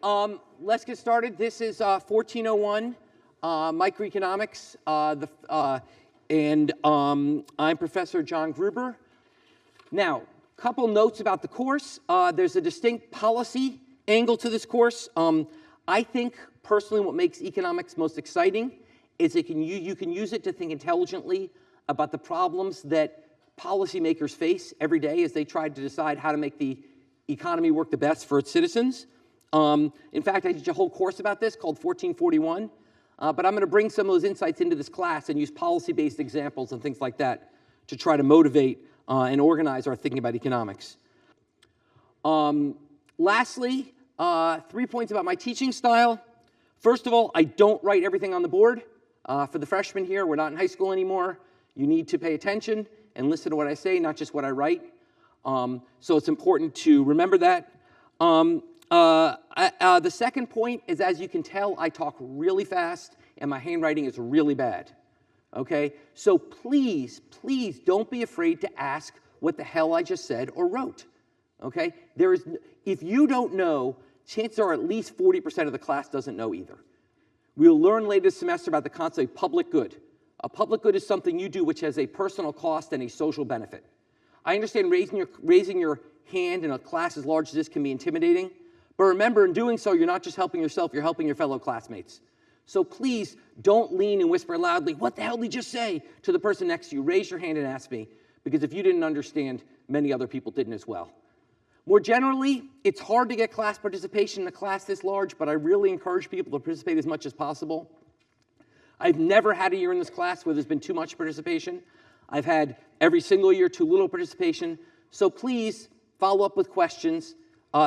Let's get started. This is 1401 microeconomics, and I'm Professor John Gruber. Now, a couple notes about the course. There's a distinct policy angle to this course. I think, personally, what makes economics most exciting is you can use it to think intelligently about the problems that policymakers face every day as they try to decide how to make the economy work the best for its citizens. In fact, I teach a whole course about this called 1441, but I'm going to bring some of those insights into this class and use policy-based examples and things like that to try to motivate and organize our thinking about economics. Lastly, 3 points about my teaching style. First of all, I don't write everything on the board. For the freshmen here, we're not in high school anymore. You need to pay attention and listen to what I say, not just what I write. So it's important to remember that. The second point is, as you can tell, I talk really fast and my handwriting is really bad. Okay? So please, please don't be afraid to ask what the hell I just said or wrote. Okay? If you don't know, chances are at least 40% of the class doesn't know either. We'll learn later this semester about the concept of public good. A public good is something you do which has a personal cost and a social benefit. I understand raising your hand in a class as large as this can be intimidating, but remember, in doing so, you're not just helping yourself, you're helping your fellow classmates. So please don't lean and whisper loudly, "What the hell did he just say?" to the person next to you. Raise your hand and ask me, because if you didn't understand, many other people didn't as well. More generally, it's hard to get class participation in a class this large, but I really encourage people to participate as much as possible. I've never had a year in this class where there's been too much participation. I've had every single year too little participation. So please follow up with questions,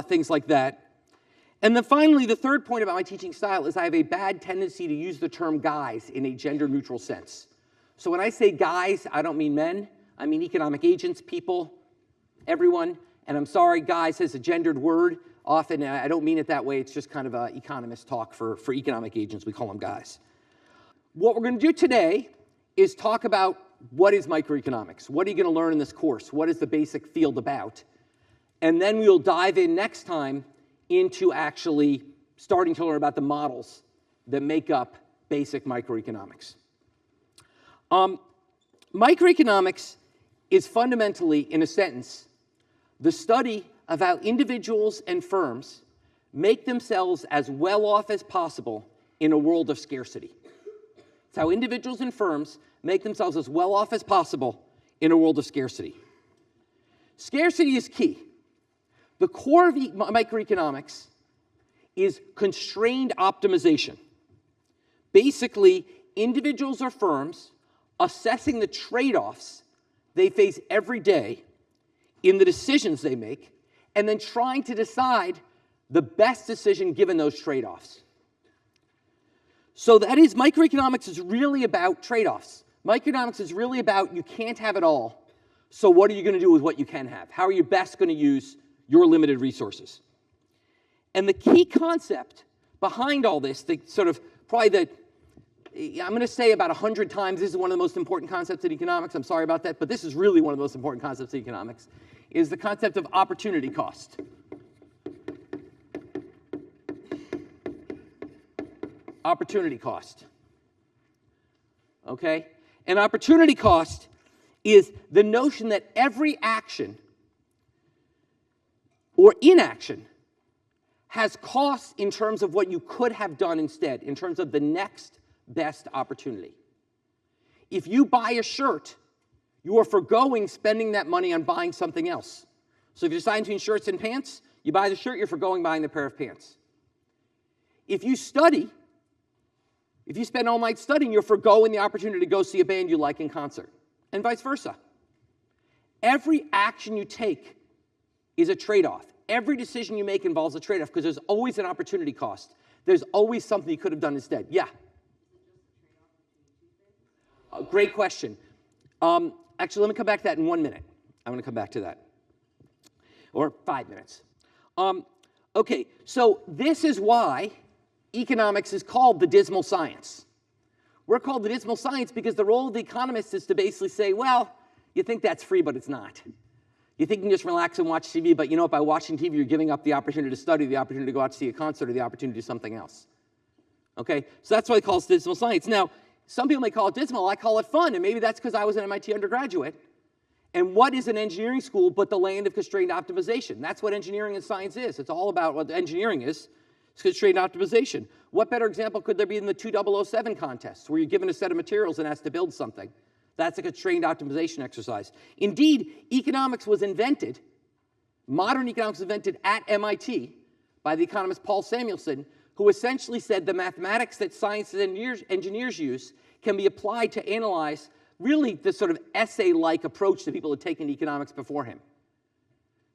things like that. And then finally, the third point about my teaching style is I have a bad tendency to use the term guys in a gender-neutral sense. So when I say guys, I don't mean men. I mean economic agents, people, everyone. And I'm sorry, guys is a gendered word. Often, I don't mean it that way. It's just kind of economist talk for economic agents. We call them guys. What we're going to do today is talk about what is microeconomics. What are you going to learn in this course? What is the basic field about? And then we'll dive in next time into actually starting to learn about the models that make up basic microeconomics. Microeconomics is fundamentally, in a sentence, the study of how individuals and firms make themselves as well off as possible in a world of scarcity. It's how individuals and firms make themselves as well off as possible in a world of scarcity. Scarcity is key. The core of microeconomics is constrained optimization. Basically, individuals or firms assessing the trade-offs they face every day in the decisions they make, and then trying to decide the best decision given those trade-offs. So that is, microeconomics is really about trade-offs. Microeconomics is really about you can't have it all, so what are you going to do with what you can have? How are you best going to use your limited resources? And the key concept behind all this, I'm going to say about 100 times, this is one of the most important concepts in economics. I'm sorry about that, but this is really one of the most important concepts in economics, is the concept of opportunity cost. Opportunity cost. Okay? And opportunity cost is the notion that every action or inaction has costs in terms of what you could have done instead, in terms of the next best opportunity. If you buy a shirt, you are forgoing spending that money on buying something else. So if you decide between shirts and pants, you buy the shirt, you're forgoing buying the pair of pants. If you study, if you spend all night studying, you're forgoing the opportunity to go see a band you like in concert, and vice versa. Every action you take is a trade-off. Every decision you make involves a trade-off because there's always an opportunity cost. There's always something you could have done instead. Yeah? Great question. Actually, let me come back to that in 1 minute. I'm going to come back to that. Or 5 minutes. Okay, so this is why economics is called the dismal science. We're called the dismal science because the role of the economist is to basically say, well, you think that's free, but it's not. You think you can just relax and watch TV, but you know what? By watching TV, you're giving up the opportunity to study, the opportunity to go out to see a concert, or the opportunity to do something else. Okay? So that's why I call it dismal science. Now, some people may call it dismal. I call it fun, and maybe that's because I was an MIT undergraduate. And what is an engineering school but the land of constrained optimization? That's what engineering and science is. It's all about what engineering is. It's constrained optimization. What better example could there be than the 2007 contest, where you're given a set of materials and asked to build something? That's a constrained optimization exercise. Indeed, economics was invented, modern economics was invented at MIT by the economist Paul Samuelson, who essentially said the mathematics that science and engineers use can be applied to analyze really the sort of essay-like approach that people had taken to economics before him.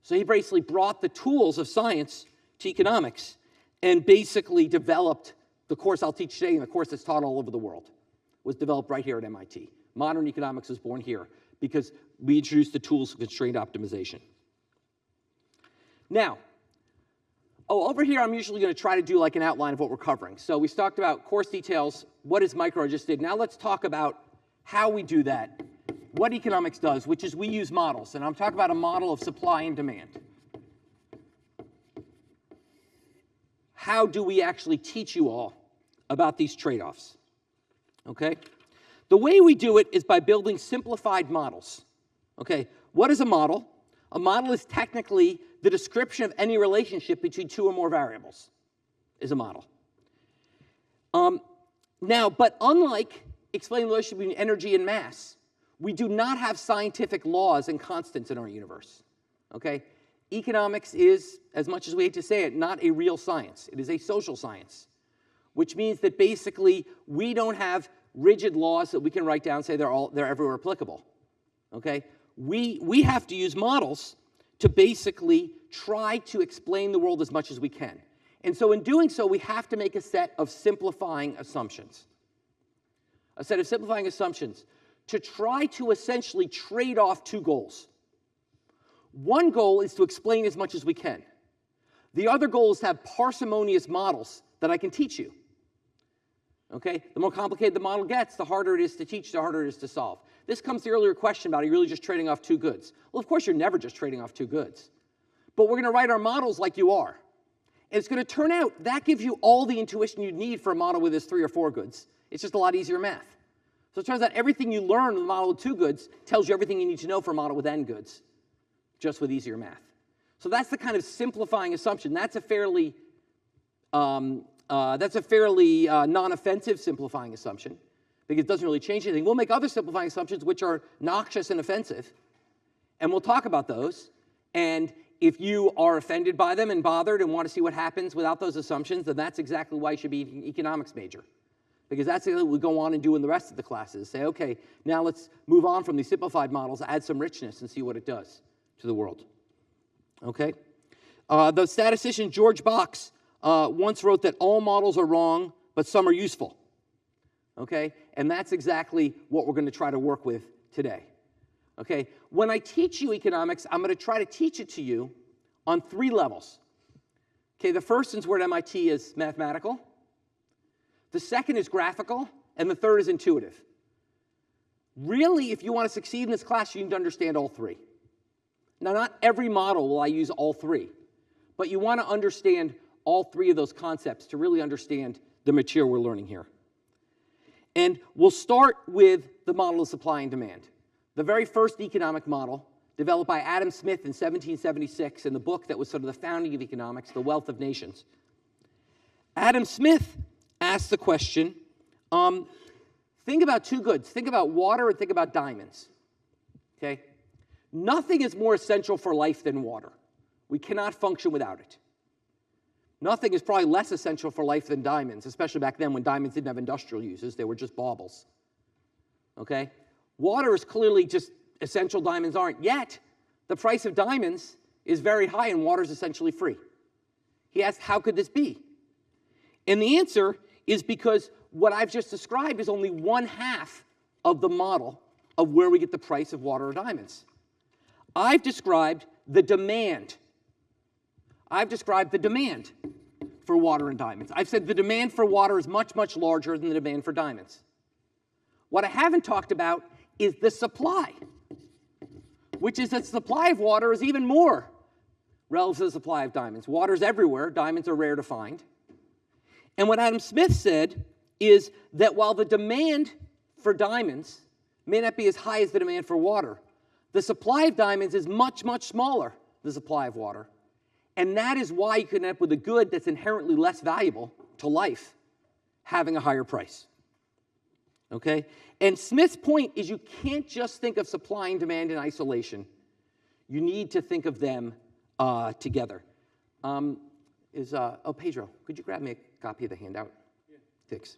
So he basically brought the tools of science to economics and basically developed the course I'll teach today, and the course that's taught all over the world was developed right here at MIT. Modern economics was born here because we introduced the tools of constrained optimization. Now, over here I'm usually going to try to do like an outline of what we're covering. So we talked about course details, what is micro I just did. Now let's talk about how we do that, what economics does, which is we use models. And I'm talking about a model of supply and demand. How do we actually teach you all about these trade-offs? Okay? The way we do it is by building simplified models. Okay? What is a model? A model is technically the description of any relationship between two or more variables, is a model. But unlike explaining the relationship between energy and mass, we do not have scientific laws and constants in our universe. Okay? Economics is, as much as we hate to say it, not a real science. It is a social science, which means that basically we don't have rigid laws that we can write down and say they're everywhere applicable. Okay? We have to use models to basically try to explain the world as much as we can. And so in doing so, we have to make a set of simplifying assumptions. A set of simplifying assumptions to try to essentially trade off two goals. One goal is to explain as much as we can. The other goal is to have parsimonious models that I can teach you. Okay? The more complicated the model gets, the harder it is to teach, the harder it is to solve. This comes to the earlier question about, are you really just trading off two goods? Well, of course, you're never just trading off two goods. But we're going to write our models like you are. And it's going to turn out that gives you all the intuition you need for a model with this 3 or 4 goods. It's just a lot easier math. So it turns out everything you learn in the model with 2 goods tells you everything you need to know for a model with n goods, just with easier math. So that's the kind of simplifying assumption. That's a fairly non-offensive simplifying assumption, because it doesn't really change anything. We'll make other simplifying assumptions which are noxious and offensive, and we'll talk about those. And if you are offended by them and bothered and want to see what happens without those assumptions, then that's exactly why you should be an economics major. Because that's what we go on and do in the rest of the classes. Say, okay, now let's move on from these simplified models, add some richness, and see what it does to the world. Okay? The statistician George Box once wrote that all models are wrong, but some are useful. Okay? And that's exactly what we're going to try to work with today. Okay? When I teach you economics, I'm going to try to teach it to you on 3 levels. Okay, the first, since we're at MIT, is mathematical. The second is graphical, and the third is intuitive. Really, if you want to succeed in this class, you need to understand all 3. Now, not every model will I use all 3, but you want to understand all 3 of those concepts to really understand the material we're learning here. And we'll start with the model of supply and demand. The very first economic model, developed by Adam Smith in 1776 in the book that was sort of the founding of economics, The Wealth of Nations. Adam Smith asked the question, think about 2 goods. Think about water and think about diamonds. Okay? Nothing is more essential for life than water. We cannot function without it. Nothing is probably less essential for life than diamonds, especially back then when diamonds didn't have industrial uses. They were just baubles. Okay? Water is clearly just essential, diamonds aren't. Yet, the price of diamonds is very high and water is essentially free. He asked, how could this be? And the answer is because what I've just described is only 1/2 of the model of where we get the price of water or diamonds. I've described the demand. I've described the demand for water and diamonds. I've said the demand for water is much, much larger than the demand for diamonds. What I haven't talked about is the supply, which is that the supply of water is even more relative to the supply of diamonds. Water's everywhere. Diamonds are rare to find. And what Adam Smith said is that while the demand for diamonds may not be as high as the demand for water, the supply of diamonds is much, much smaller than the supply of water. And that is why you can end up with a good that's inherently less valuable to life having a higher price. Okay? And Smith's point is you can't just think of supply and demand in isolation. You need to think of them together. Pedro, could you grab me a copy of the handout? Yeah. Thanks.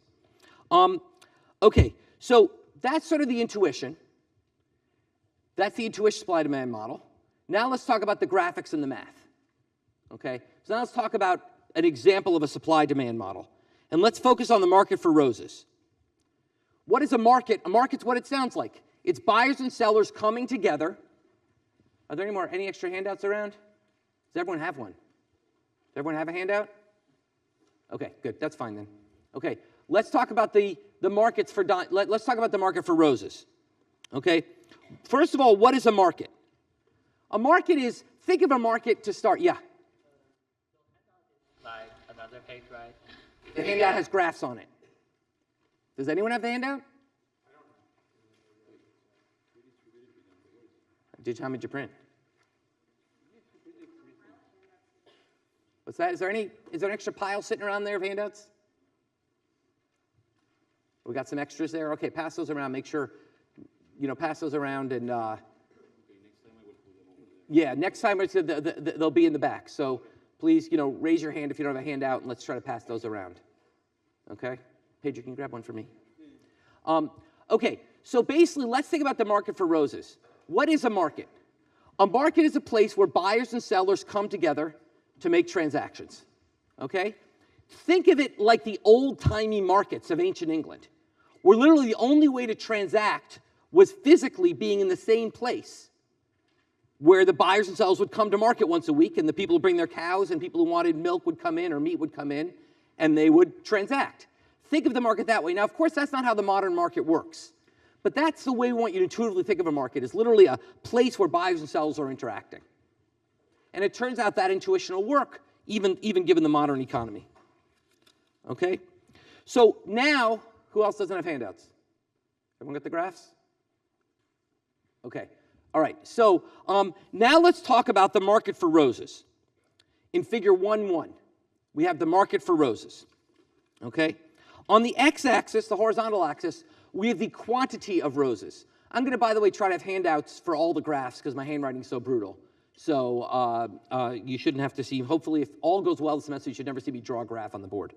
Okay, so that's sort of the intuition. That's the intuition supply-demand model. Now let's talk about the graphics and the math. Okay, so now let's talk about an example of a supply-demand model. And let's focus on the market for roses. What is a market? A market's what it sounds like. It's buyers and sellers coming together. Are there any extra handouts around? Does everyone have one? Does everyone have a handout? Okay, good. That's fine then. Okay, let's talk about the markets for let's talk about the market for roses. Okay, first of all, what is a market? A market is, think of a market to start. Yeah. Like another page, right? The handout has graphs on it. Does anyone have the handout? How many did you print? What's that? Is there an extra pile sitting around there of handouts? We got some extras there. Okay, pass those around. Make sure, pass those around and. Yeah, next time they'll be in the back. So please, raise your hand if you don't have a handout, and let's try to pass those around. Okay, Pedro, can you grab one for me? Okay, so basically, let's think about the market for roses. What is a market? A market is a place where buyers and sellers come together to make transactions, okay? Think of it like the old-timey markets of ancient England, where literally the only way to transact was physically being in the same place, where the buyers and sellers would come to market once a week, and the people who bring their cows and people who wanted milk would come in, or meat would come in, and they would transact. Think of the market that way. Now, of course, that's not how the modern market works, but that's the way we want you to intuitively think of a market, is literally a place where buyers and sellers are interacting. And it turns out that intuition will work, even given the modern economy. Okay? So now, who else doesn't have handouts? Everyone got the graphs? Okay. All right. So now let's talk about the market for roses. In figure 1.1, we have the market for roses. Okay? On the x-axis, the horizontal axis, we have the quantity of roses. I'm going to, by the way, try to have handouts for all the graphs because my handwriting is so brutal. So you shouldn't have to see, hopefully if all goes well this semester, you should never see me draw a graph on the board.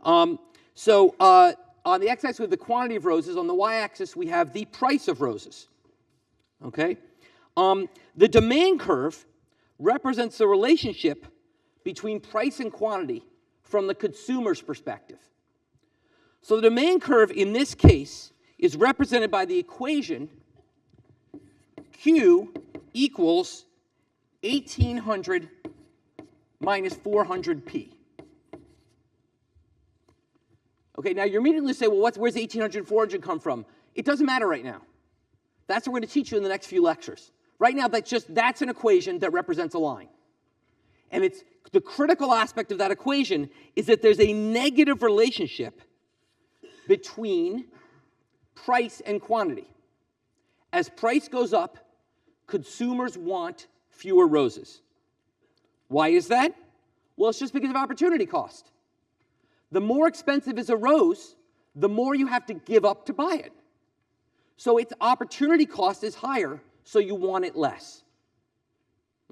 On the x-axis, we have the quantity of roses. On the y-axis, we have the price of roses. Okay? The demand curve represents the relationship between price and quantity from the consumer's perspective. So the demand curve in this case is represented by the equation Q equals 1800 minus 400p. Okay, now you immediately say, well, where's 1800 and 400 come from? It doesn't matter right now. That's what we're going to teach you in the next few lectures. Right now, that's an equation that represents a line. And the critical aspect of that equation is that there's a negative relationship between price and quantity. As price goes up, consumers want fewer roses. Why is that? Well, it's just because of opportunity cost. The more expensive is a rose, the more you have to give up to buy it. So its opportunity cost is higher, so you want it less.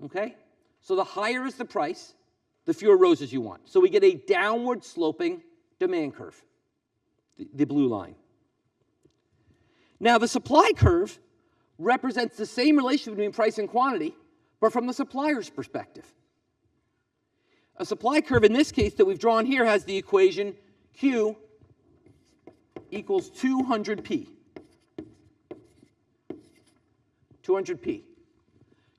Okay? So the higher is the price, the fewer roses you want. So we get a downward sloping demand curve, the blue line. Now the supply curve represents the same relationship between price and quantity, but from the supplier's perspective. A supply curve in this case that we've drawn here has the equation Q equals 200p. 200p.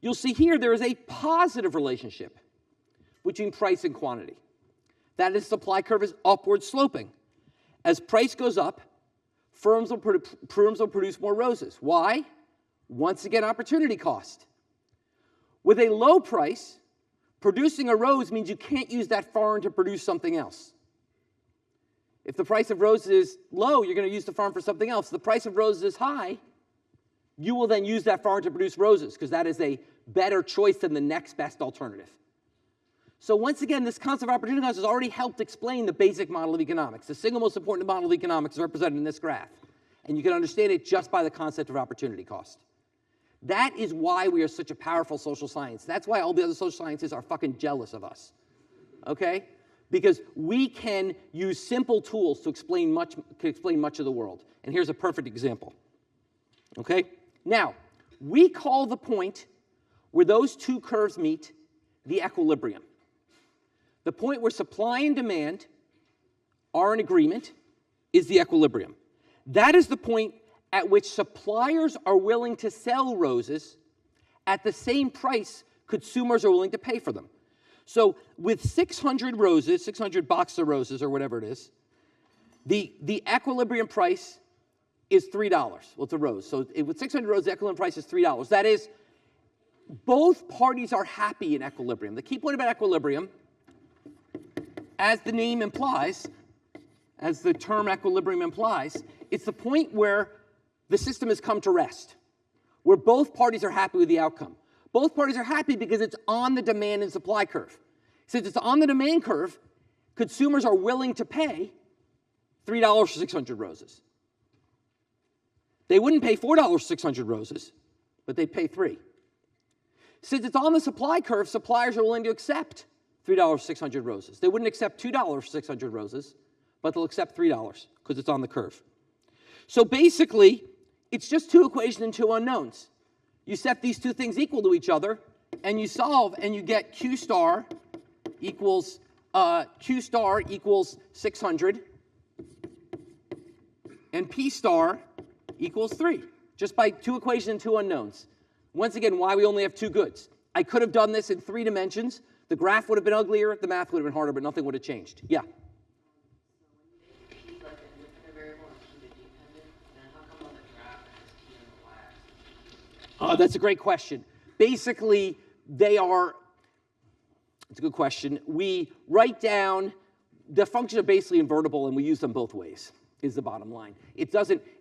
You'll see here there is a positive relationship between price and quantity. That is, supply curve is upward sloping. As price goes up, firms will produce more roses. Why? Once again, opportunity cost. With a low price, producing a rose means you can't use that farm to produce something else. If the price of roses is low, you're going to use the farm for something else. If the price of roses is high, you will then use that farm to produce roses because that is a better choice than the next best alternative. So once again, this concept of opportunity cost has already helped explain the basic model of economics. The single most important model of economics is represented in this graph. And you can understand it just by the concept of opportunity cost. That is why we are such a powerful social science. That's why all the other social sciences are fucking jealous of us. Okay? Because we can use simple tools to explain much of the world. And here's a perfect example. Okay? Now, we call the point where those two curves meet the equilibrium. The point where supply and demand are in agreement is the equilibrium. That is the point at which suppliers are willing to sell roses at the same price consumers are willing to pay for them. So with 600 roses, 600 boxes of roses or whatever it is, the equilibrium price is $3. Well, it's a rose. So with 600 roses, the equilibrium price is $3. That is, both parties are happy in equilibrium. The key point about equilibrium, as the name implies, as the term equilibrium implies, it's the point where the system has come to rest, where both parties are happy with the outcome. Both parties are happy because it's on the demand and supply curve. Since it's on the demand curve, consumers are willing to pay $3 for 600 roses. They wouldn't pay $4 for 600 roses, but they'd pay $3. Since it's on the supply curve, suppliers are willing to accept $3 for 600 roses. They wouldn't accept $2 for 600 roses, but they'll accept $3 because it's on the curve. So basically, it's just two equations and two unknowns. You set these two things equal to each other, and you solve, and you get Q star equals 600, and P star equals 3, just by two equations and two unknowns. Once again, why we only have two goods. I could have done this in 3 dimensions. The graph would have been uglier, the math would have been harder, but nothing would have changed. Yeah? That's a great question. Basically, it's a good question. We write down, the functions are basically invertible, and we use them both ways, is the bottom line.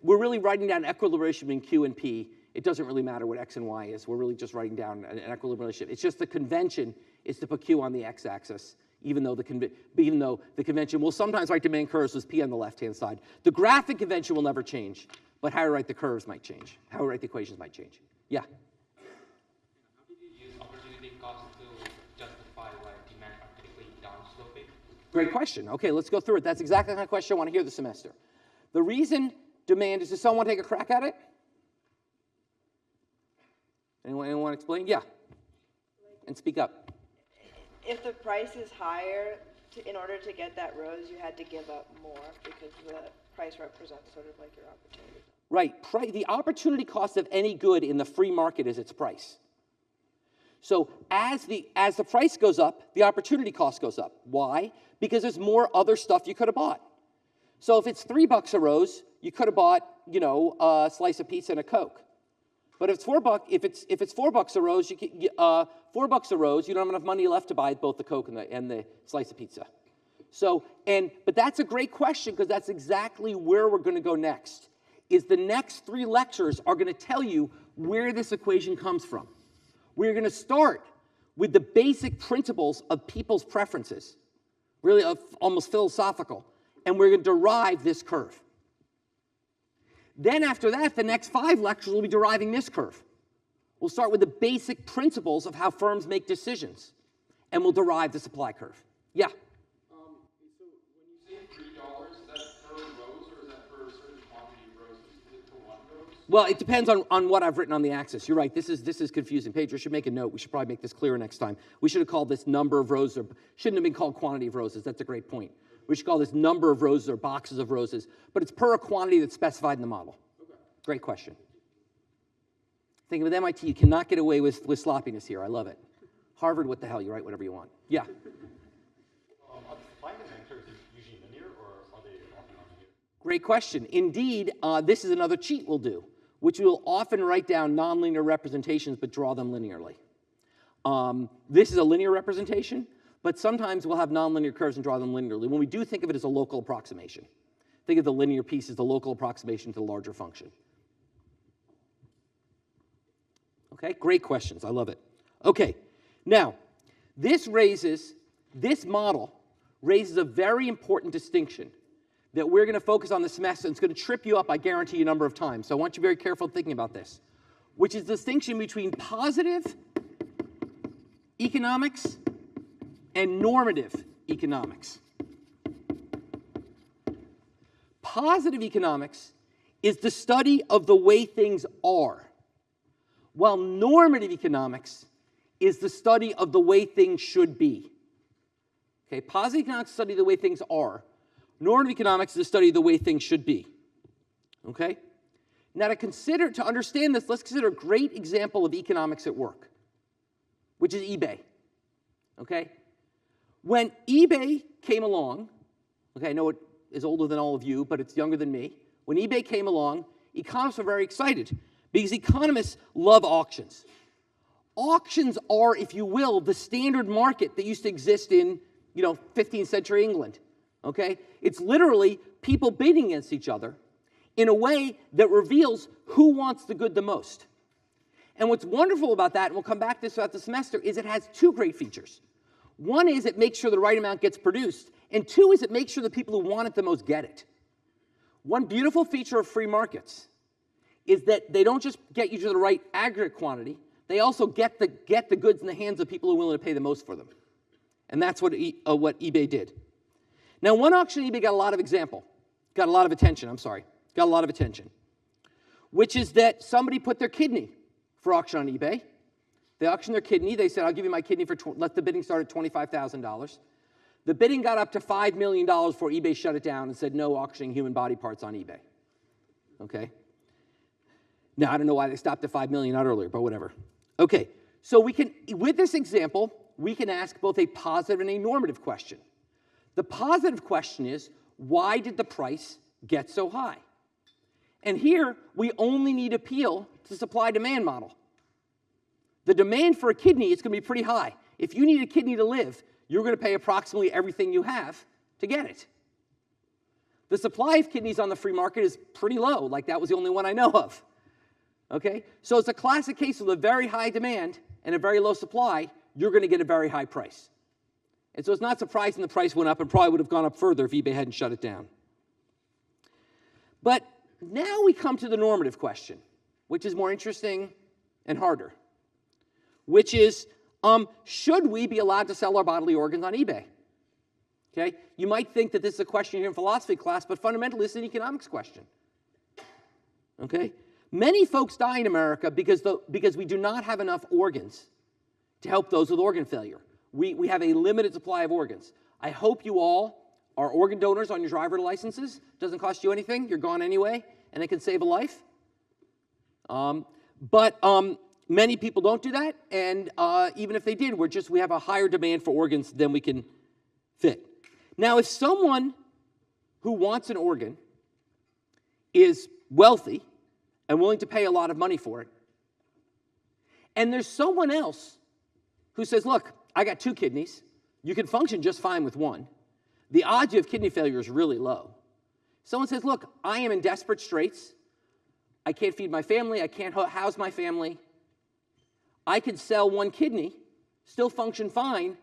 We're really writing down equilibration in Q and P. It doesn't really matter what X and Y is. We're really just writing down an equilibrium relationship. It's just the convention is to put Q on the x-axis, even though the convention will sometimes write demand curves with P on the left-hand side. The graphic convention will never change, but how to write the curves might change. How to write the equations might change. Yeah? How did you use opportunity cost to justify demand artificially downsloping? Great question. Okay, let's go through it. That's exactly the kind of question I want to hear this semester. The reason demand is, does someone want to take a crack at it? Anyone want to explain? Yeah. And speak up. If the price is higher, in order to get that rose, you had to give up more because the price represents sort of like your opportunity. Right. The opportunity cost of any good in the free market is its price. So as the price goes up, the opportunity cost goes up. Why? Because there's more other stuff you could have bought. So if it's $3 a rose, you could have bought, a slice of pizza and a Coke. But if it's $4 a rose, $4 a rose, you don't have enough money left to buy both the Coke and the slice of pizza. But that's a great question because that's exactly where we're going to go next. Is the next 3 lectures are going to tell you where this equation comes from. We're going to start with the basic principles of people's preferences, really almost philosophical, and we're going to derive this curve. Then after that, the next 5 lectures will be deriving this curve. We'll start with the basic principles of how firms make decisions, and we'll derive the supply curve. Yeah? So when you say $3, is that per rose or is that per a certain quantity of roses? Is it for one rose? Well, it depends on what I've written on the axis. You're right. This is confusing. Pedro should make a note. We should probably make this clearer next time. We should have called this number of roses. Or shouldn't have been called quantity of roses. That's a great point. We should call this number of roses or boxes of roses. But it's per a quantity that's specified in the model. Okay. Great question. Thinking with MIT, you cannot get away with sloppiness here. I love it. Harvard, what the hell? You write whatever you want. Yeah. Are the supply and demand curves usually linear, or are they often nonlinear? Great question. Indeed, this is another cheat we'll do. which will often write down nonlinear representations but draw them linearly. This is a linear representation, but sometimes we'll have nonlinear curves and draw them linearly. When we do, think of it as a local approximation. Think of the linear piece as the local approximation to the larger function. Okay, great questions. I love it. Okay, now, this model raises a very important distinction that we're going to focus on this semester, and it's going to trip you up, I guarantee you, a number of times. So I want you to be very careful thinking about this, which is the distinction between positive economics and normative economics. Positive economics is the study of the way things are, while normative economics is the study of the way things should be. Okay, positive economics is the study of the way things are. Normative economics is the study of the way things should be. Okay? Now to understand this, let's consider a great example of economics at work, which is eBay. Okay? When eBay came along, okay, I know it is older than all of you, but it's younger than me. When eBay came along, economists were very excited because economists love auctions. Auctions are, if you will, the standard market that used to exist in, 15th century England. Okay? It's literally people bidding against each other in a way that reveals who wants the good the most. And what's wonderful about that, and we'll come back to this throughout the semester, is it has two great features. One is it makes sure the right amount gets produced, and two is it makes sure the people who want it the most get it. One beautiful feature of free markets is that they don't just get you to the right aggregate quantity, they also get the goods in the hands of people who are willing to pay the most for them. And that's what eBay did. Now, one auction eBay got a lot of attention, which is that somebody put their kidney for auction on eBay. They auctioned their kidney. They said, I'll give you my kidney for, let the bidding start at $25,000. The bidding got up to $5 million before eBay shut it down and said, no auctioning human body parts on eBay. Okay? Now, I don't know why they stopped at $5 million, not earlier, but whatever. Okay, so with this example, we can ask both a positive and a normative question. The positive question is, why did the price get so high? And here, we only need to appeal to the supply-demand model. The demand for a kidney is going to be pretty high. If you need a kidney to live, you're going to pay approximately everything you have to get it. The supply of kidneys on the free market is pretty low, like that was the only one I know of. Okay? So it's a classic case of a very high demand and a very low supply, you're going to get a very high price. And so it's not surprising the price went up and probably would have gone up further if eBay hadn't shut it down. But now we come to the normative question, which is more interesting and harder, which is, should we be allowed to sell our bodily organs on eBay? Okay? You might think that this is a question here in philosophy class, but fundamentally it's an economics question. Okay? Many folks die in America because we do not have enough organs to help those with organ failure. We have a limited supply of organs. I hope you all are organ donors on your driver's licenses. Doesn't cost you anything. You're gone anyway, and it can save a life. But many people don't do that, and even if they did, we have a higher demand for organs than we can fit. Now, if someone who wants an organ is wealthy and willing to pay a lot of money for it, and there's someone else who says, look, I got 2 kidneys, you can function just fine with one, the odds you have kidney failure is really low. Someone says, look, I am in desperate straits, I can't feed my family, I can't house my family, I could sell 1 kidney, still function fine,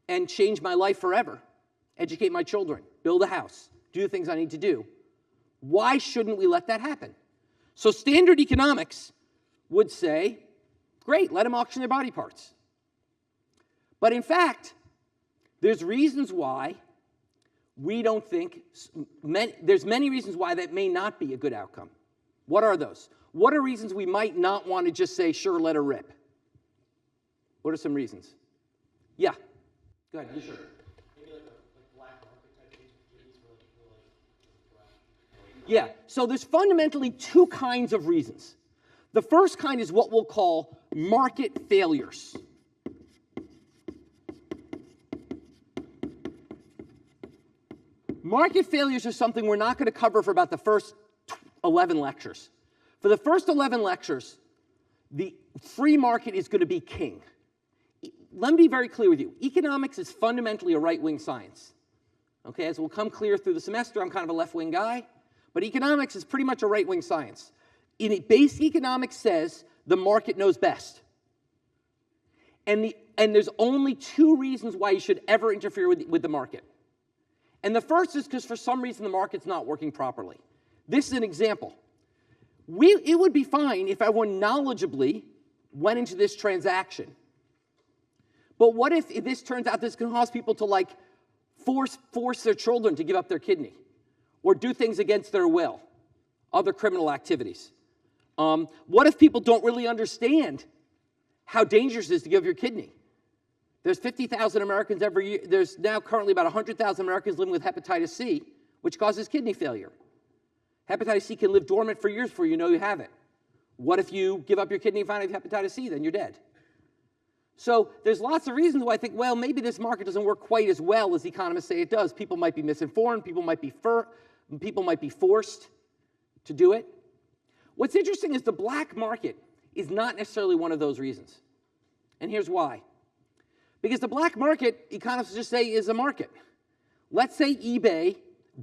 and change my life forever, educate my children, build a house, do the things I need to do. Why shouldn't we let that happen? So standard economics would say, great, let them auction their body parts. But in fact, there's reasons why we don't think, there's many reasons why that may not be a good outcome. What are those? What are reasons we might not want to just say, sure, let her rip? What are some reasons? Yeah, go ahead, you sure. Maybe like a black market type thing for kidneys for Yeah, so there's fundamentally 2 kinds of reasons. The first kind is what we'll call market failures. Market failures are something we're not going to cover for about the first 11 lectures. For the first 11 lectures, the free market is going to be king. Let me be very clear with you. Economics is fundamentally a right-wing science. Okay, as will come clear through the semester, I'm kind of a left-wing guy, but economics is pretty much a right-wing science. Basic economics says the market knows best. And there's only two reasons why you should ever interfere with the market. And the first is because for some reason the market's not working properly. This is an example. It would be fine if everyone knowledgeably went into this transaction. But what if this turns out this can cause people to like force their children to give up their kidney or do things against their will, other criminal activities? What if people don't really understand how dangerous it is to give your kidney? There's 50,000 Americans every year. There's now currently about 100,000 Americans living with hepatitis C, which causes kidney failure. Hepatitis C can live dormant for years before you know you have it. What if you give up your kidney and find out you have hepatitis C? Then you're dead. So there's lots of reasons why I think, well, maybe this market doesn't work quite as well as economists say it does. People might be misinformed. People might be forced to do it. What's interesting is the black market is not necessarily one of those reasons. And here's why. Because the black market, economists just say, is a market. Let's say eBay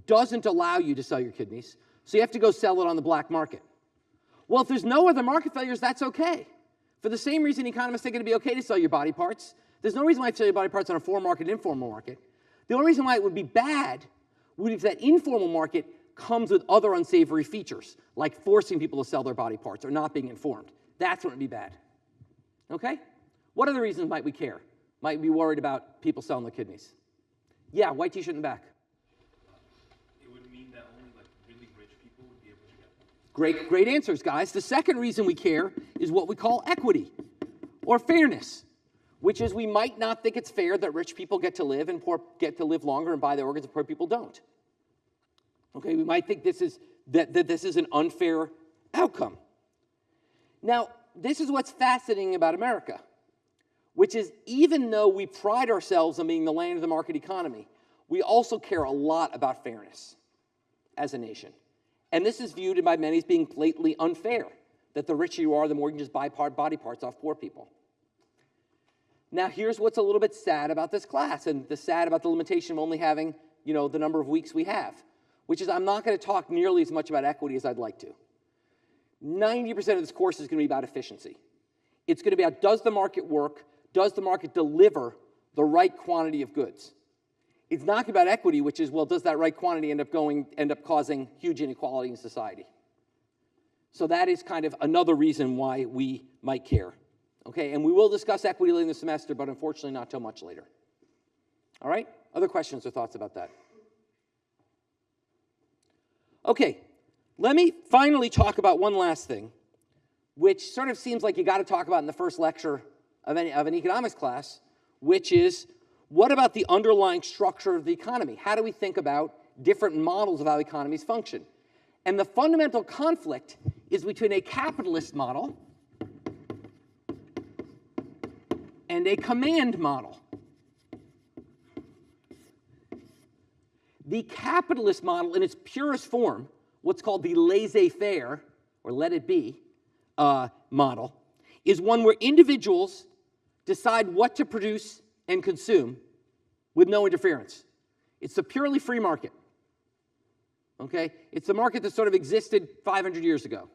doesn't allow you to sell your kidneys, so you have to go sell it on the black market. Well, if there's no other market failures, that's okay. For the same reason economists think it'd be okay to sell your body parts, there's no reason why to sell your body parts on a formal market and informal market. The only reason why it would be bad would be if that informal market comes with other unsavory features, like forcing people to sell their body parts or not being informed. That's when it would be bad. Okay? What other reasons might we care? Might be worried about people selling their kidneys? Yeah, white t-shirt in the back. It would mean that only like really rich people would be able to get them. Great answers, guys. The second reason we care is what we call equity or fairness, which is we might not think it's fair that rich people get to live and poor get to live longer and buy their organs and poor people don't. Okay, we might think this is that this is an unfair outcome. Now, this is what's fascinating about America, which is even though we pride ourselves on being the land of the market economy, we also care a lot about fairness as a nation. And this is viewed by many as being blatantly unfair, that the richer you are, the more you can just buy body parts off poor people. Now, here's what's a little bit sad about this class, and the sad about the limitation of only having, the number of weeks we have, which is I'm not going to talk nearly as much about equity as I'd like to. 90% of this course is going to be about efficiency. It's going to be about, does the market work? Does the market deliver the right quantity of goods? It's not about equity, which is, well, does that right quantity end up causing huge inequality in society? So that is kind of another reason why we might care. Okay, and we will discuss equity later in the semester, but unfortunately not till much later. All right, other questions or thoughts about that? Okay, let me finally talk about one last thing, which sort of seems like you got to talk about in the first lecture of an economics class, which is, what about the underlying structure of the economy? How do we think about different models of how economies function? And the fundamental conflict is between a capitalist model and a command model. The capitalist model in its purest form, what's called the laissez-faire, or let it be, model, is one where individuals decide what to produce and consume with no interference. It's a purely free market. Okay? It's a market that sort of existed 500 years ago,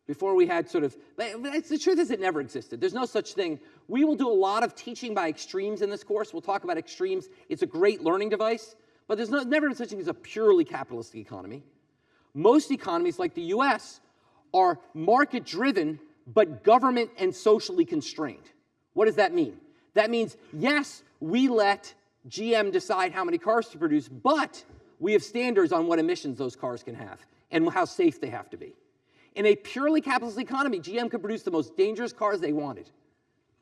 before we had sort of, but the truth is it never existed. There's no such thing. We will do a lot of teaching by extremes in this course. We'll talk about extremes. It's a great learning device, but there's never such thing as a purely capitalistic economy. Most economies, like the US, are market-driven, but government and socially constrained. What does that mean? That means, yes, we let GM decide how many cars to produce, but we have standards on what emissions those cars can have and how safe they have to be. In a purely capitalist economy, GM could produce the most dangerous cars they wanted.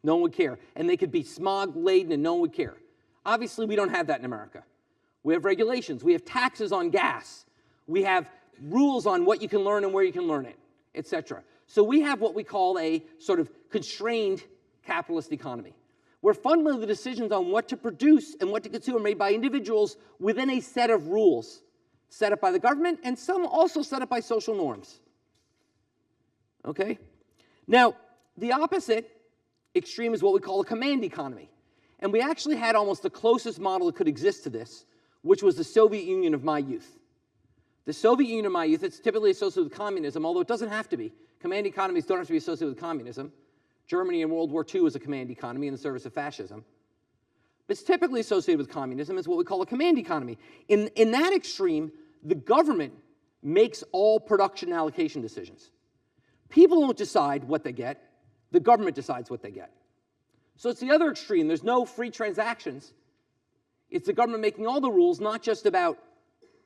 No one would care. And they could be smog-laden and no one would care. Obviously, we don't have that in America. We have regulations. We have taxes on gas. We have rules on what you can learn and where you can learn it, etc. So we have what we call a sort of constrained capitalist economy, where fundamentally the decisions on what to produce and what to consume are made by individuals within a set of rules set up by the government and some also set up by social norms. Okay? Now, the opposite extreme is what we call a command economy. And we actually had almost the closest model that could exist to this, which was the Soviet Union of my youth. The Soviet Union of my youth, it's typically associated with communism, although it doesn't have to be. Command economies don't have to be associated with communism. Germany in World War II was a command economy in the service of fascism. But it's typically associated with communism. It's what we call a command economy. In that extreme, the government makes all production allocation decisions. People don't decide what they get. The government decides what they get. So it's the other extreme. There's no free transactions. It's the government making all the rules, not just about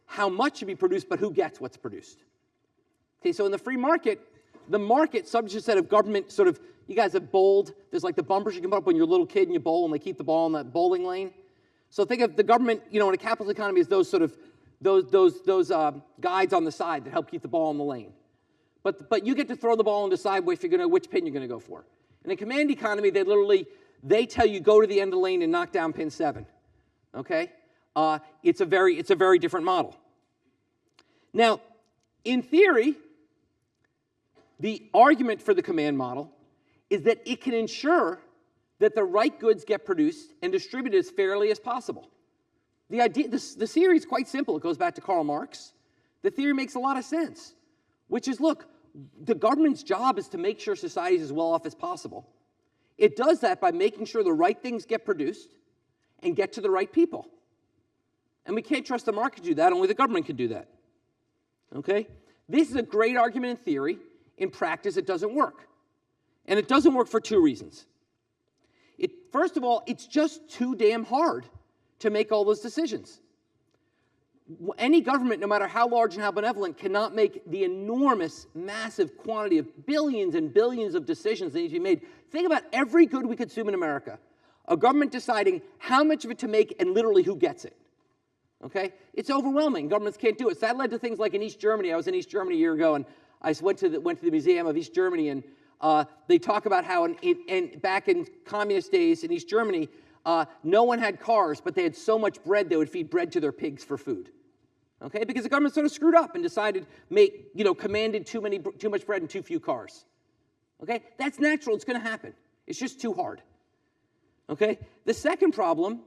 how much should be produced, but who gets what's produced. Okay, so in the free market, the market, subject to a set of government sort of, you guys have bowled. There's like the bumpers you can put up when you're a little kid and you bowl and they keep the ball in that bowling lane. So think of the government, in a capitalist economy as those sort of, those guides on the side that help keep the ball in the lane. But you get to throw the ball and decide which pin you're going to go for. In a command economy, they tell you go to the end of the lane and knock down pin 7. Okay? It's a very different model. Now, in theory, the argument for the command model is that it can ensure that the right goods get produced and distributed as fairly as possible. The theory is quite simple. It goes back to Karl Marx. The theory makes a lot of sense, which is, look, the government's job is to make sure society is as well off as possible. It does that by making sure the right things get produced and get to the right people. And we can't trust the market to do that. Only the government can do that. Okay? This is a great argument in theory. In practice, it doesn't work. And it doesn't work for two reasons. First of all, it's just too damn hard to make all those decisions. Any government, no matter how large and how benevolent, cannot make the enormous, massive quantity of billions and billions of decisions that need to be made. Think about every good we consume in America. A government deciding how much of it to make and literally who gets it. Okay? It's overwhelming. Governments can't do it. So that led to things like in East Germany. I was in East Germany a year ago, and I went to the Museum of East Germany, and they talk about how back in communist days in East Germany, no one had cars, but they had so much bread they would feed bread to their pigs for food. Okay, because the government sort of screwed up and decided commanded too much bread and too few cars. Okay, that's natural. It's going to happen. It's just too hard. Okay, the second problem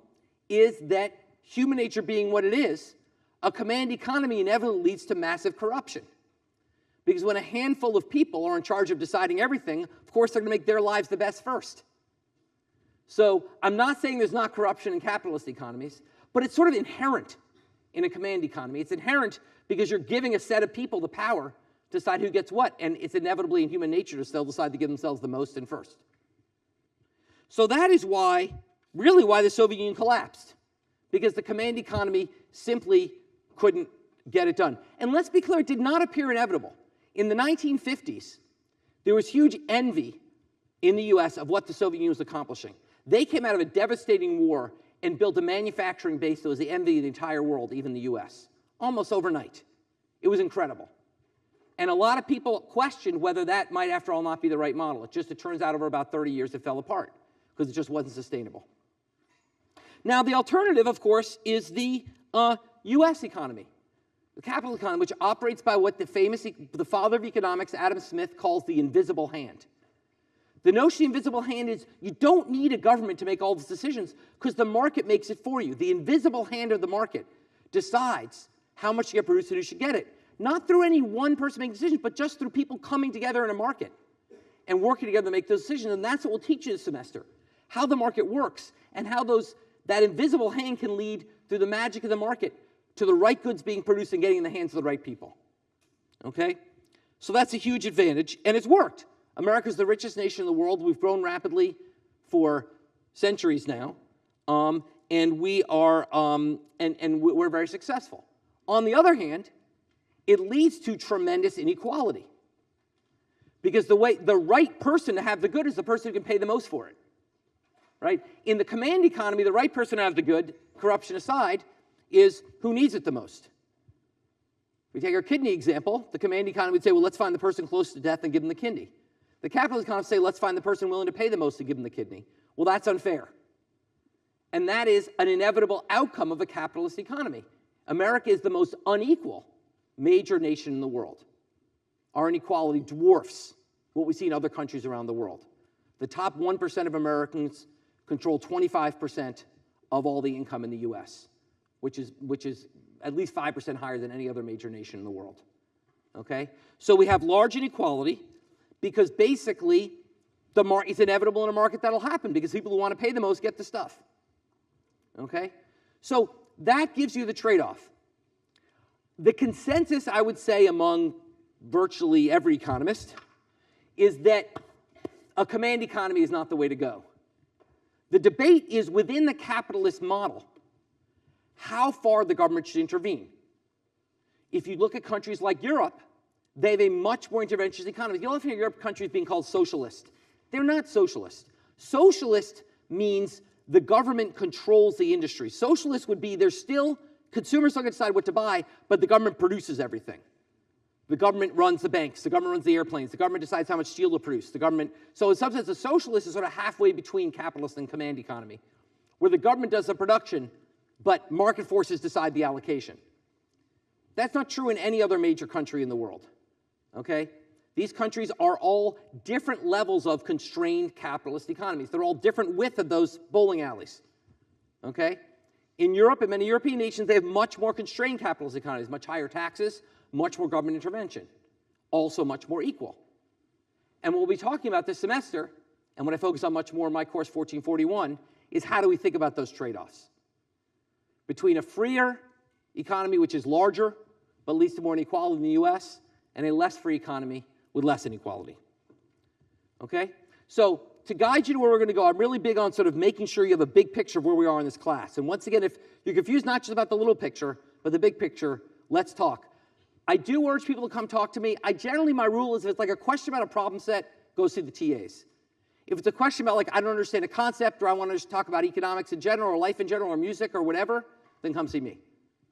is that human nature being what it is, a command economy inevitably leads to massive corruption. Because when a handful of people are in charge of deciding everything, of course they're going to make their lives the best first. So I'm not saying there's not corruption in capitalist economies, but it's sort of inherent in a command economy. It's inherent because you're giving a set of people the power to decide who gets what, and it's inevitably in human nature to still decide to give themselves the most and first. So that is really why the Soviet Union collapsed, because the command economy simply couldn't get it done. And let's be clear, it did not appear inevitable. In the 1950s, there was huge envy in the US of what the Soviet Union was accomplishing. They came out of a devastating war and built a manufacturing base that was the envy of the entire world, even the US, almost overnight. It was incredible. And a lot of people questioned whether that might, after all, not be the right model. It turns out over about 30 years it fell apart because it just wasn't sustainable. Now, the alternative, of course, is the US economy, the capital economy, which operates by what the father of economics, Adam Smith, calls the invisible hand. The notion of the invisible hand is you don't need a government to make all these decisions because the market makes it for you. The invisible hand of the market decides how much you get produced and who should get it. Not through any one person making decisions, but just through people coming together in a market and working together to make those decisions. And that's what we'll teach you this semester, how the market works and how that invisible hand can lead through the magic of the market to the right goods being produced and getting in the hands of the right people. Okay? So that's a huge advantage, and it's worked. America's the richest nation in the world. We've grown rapidly for centuries now, and we are, and we're very successful. On the other hand, it leads to tremendous inequality, because the right person to have the good is the person who can pay the most for it. Right? In the command economy, the right person to have the good, corruption aside, is who needs it the most. If we take our kidney example, the command economy would say, well, let's find the person close to death and give them the kidney. The capitalist economy would say, let's find the person willing to pay the most to give them the kidney. Well, that's unfair. And that is an inevitable outcome of a capitalist economy. America is the most unequal major nation in the world. Our inequality dwarfs what we see in other countries around the world. The top 1% of Americans control 25% of all the income in the US, which is at least 5% higher than any other major nation in the world. Okay? So we have large inequality because basically it's inevitable in a market that'll happen because people who want to pay the most get the stuff. Okay? So that gives you the trade-off. The consensus, I would say, among virtually every economist is that a command economy is not the way to go. The debate is within the capitalist model, how far the government should intervene. If you look at countries like Europe, they have a much more interventionist economy. You often hear Europe countries being called socialist. They're not socialist. Socialist means the government controls the industry. Socialist would be consumers still get to decide what to buy, but the government produces everything. The government runs the banks, the government runs the airplanes, the government decides how much steel to produce, so in some sense, a socialist is sort of halfway between capitalist and command economy, where the government does the production, but market forces decide the allocation. That's not true in any other major country in the world, okay? These countries are all different levels of constrained capitalist economies. They're all different width of those bowling alleys, okay? In Europe and many European nations, they have much more constrained capitalist economies, much higher taxes, much more government intervention, also much more equal. And what we'll be talking about this semester, and what I focus on much more in my course 1441, is how do we think about those trade-offs between a freer economy, which is larger, but leads to more inequality in the US, and a less free economy with less inequality. Okay? So to guide you to where we're going to go, I'm really big on sort of making sure you have a big picture of where we are in this class. And once again, if you're confused not just about the little picture, but the big picture, let's talk. I do urge people to come talk to me. My rule is if it's like a question about a problem set, go see the TAs. If it's a question about like, I don't understand a concept, or I want to just talk about economics in general, or life in general, or music, or whatever, then come see me,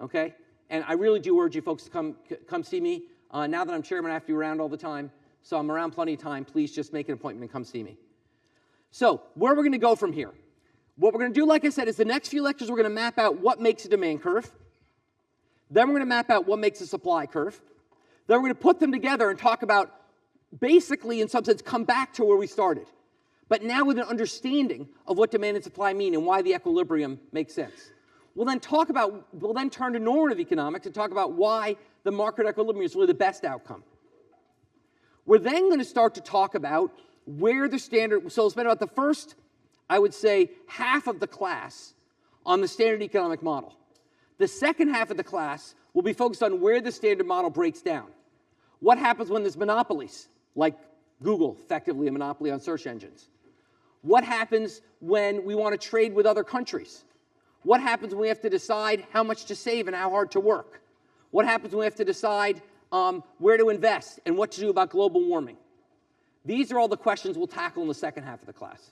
okay? And I really do urge you folks to come see me. Now that I'm chairman, I have to be around all the time, so I'm around plenty of time. Please just make an appointment and come see me. So where we're going to go from here. What we're going to do, like I said, is the next few lectures we're going to map out what makes a demand curve. Then we're going to map out what makes a supply curve. Then we're going to put them together and talk about, basically, in some sense, come back to where we started. But now with an understanding of what demand and supply mean and why the equilibrium makes sense. We'll then turn to normative economics and talk about why the market equilibrium is really the best outcome. We're then going to start to talk about where the standard, so we'll spend about the first, I would say, half of the class on the standard economic model. The second half of the class will be focused on where the standard model breaks down. What happens when there's monopolies, like Google, effectively a monopoly on search engines? What happens when we want to trade with other countries? What happens when we have to decide how much to save and how hard to work? What happens when we have to decide where to invest and what to do about global warming? These are all the questions we'll tackle in the second half of the class.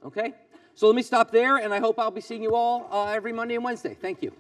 Okay? So let me stop there, and I hope I'll be seeing you all every Monday and Wednesday. Thank you.